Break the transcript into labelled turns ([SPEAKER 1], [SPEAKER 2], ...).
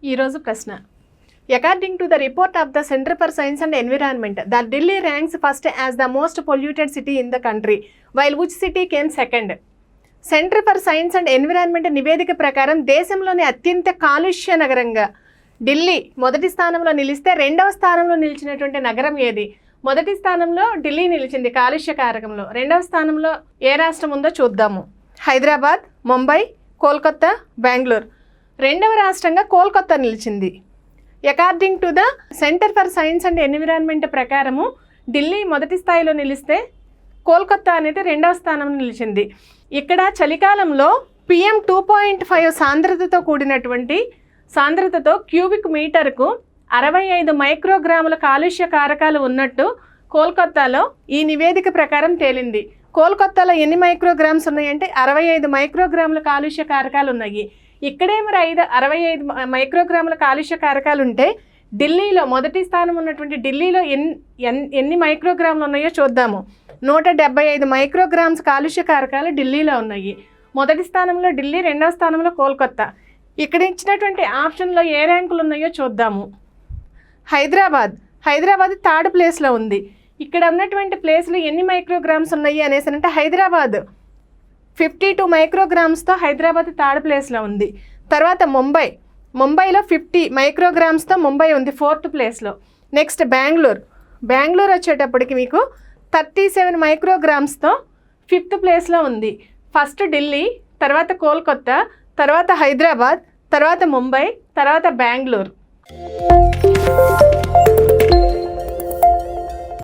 [SPEAKER 1] ఈరోజు ప్రశ్న. According to the report of the centre for science and environment, the Delhi ranks first as the most polluted city in the country, while which city came second? Centre for science and environment నివేదిక ప్రకారం దేశంలోని అత్యంత కాలుష్య నగరంగా ఢిల్లీ మొదటి స్థానంలో నిలిస్తే రెండవ స్థానంలో నిలిచినటువంటి నగరం ఏది? మొదటి స్థానంలో ఢిల్లీ నిలిచింది కాలుష్య కారకంలో. రెండవ స్థానంలో ఏ రాష్ట్రం ఉందో చూద్దాము. హైదరాబాద్, ముంబై, కోల్కతా, బెంగళూరు. రెండవ రాష్ట్రంగా కోల్కతా నిలిచింది. According to the centre for science and environment ప్రకారము ఢిల్లీ మొదటి స్థాయిలో నిలిస్తే కోల్కతా అనేది రెండవ స్థానంలో నిలిచింది. ఇక్కడ చలికాలంలో PM 2.5 సాంద్రతతో క్యూబిక్ మీటర్కు 65 మైక్రోగ్రాముల కాలుష్య కారకాలు ఉన్నట్టు కోల్కతాలో ఈ నివేదిక ప్రకారం తేలింది. కోల్కతాలో ఎన్ని మైక్రోగ్రామ్స్ ఉన్నాయంటే 65 మైక్రోగ్రాముల కాలుష్య కారకాలు ఉన్నాయి. ఇక్కడే మరి 65 మైక్రోగ్రాముల కాలుష్య కారకాలు ఉంటే ఢిల్లీలో మొదటి స్థానం ఉన్నటువంటి ఢిల్లీలో ఎన్ని మైక్రోగ్రాములు ఉన్నాయో చూద్దాము. 175 మైక్రోగ్రామ్స్ కాలుష్య కారకాలు ఢిల్లీలో ఉన్నాయి. మొదటి స్థానంలో ఢిల్లీ, రెండవ స్థానంలో కోల్కతా. ఇక్కడ ఇచ్చినటువంటి ఆప్షన్లో ఏ ర్యాంకులు ఉన్నాయో చూద్దాము. హైదరాబాద్ థర్డ్ ప్లేస్లో ఉంది. ఇక్కడ ఉన్నటువంటి ప్లేస్లు ఎన్ని మైక్రోగ్రామ్స్ ఉన్నాయి అనేసి అంటే హైదరాబాద్ 52 మైక్రోగ్రామ్స్తో హైదరాబాద్ థర్డ్ ప్లేస్లో ఉంది. తర్వాత ముంబైలో 50 మైక్రోగ్రామ్స్తో ముంబై ఉంది ఫోర్త్ ప్లేస్లో. నెక్స్ట్ బెంగళూరు వచ్చేటప్పటికి మీకు 37 మైక్రోగ్రామ్స్తో ఫిఫ్త్ ప్లేస్లో ఉంది. ఫస్ట్ ఢిల్లీ, తర్వాత కోల్కతా, తర్వాత హైదరాబాద్, తర్వాత ముంబై, తర్వాత బెంగళూరు.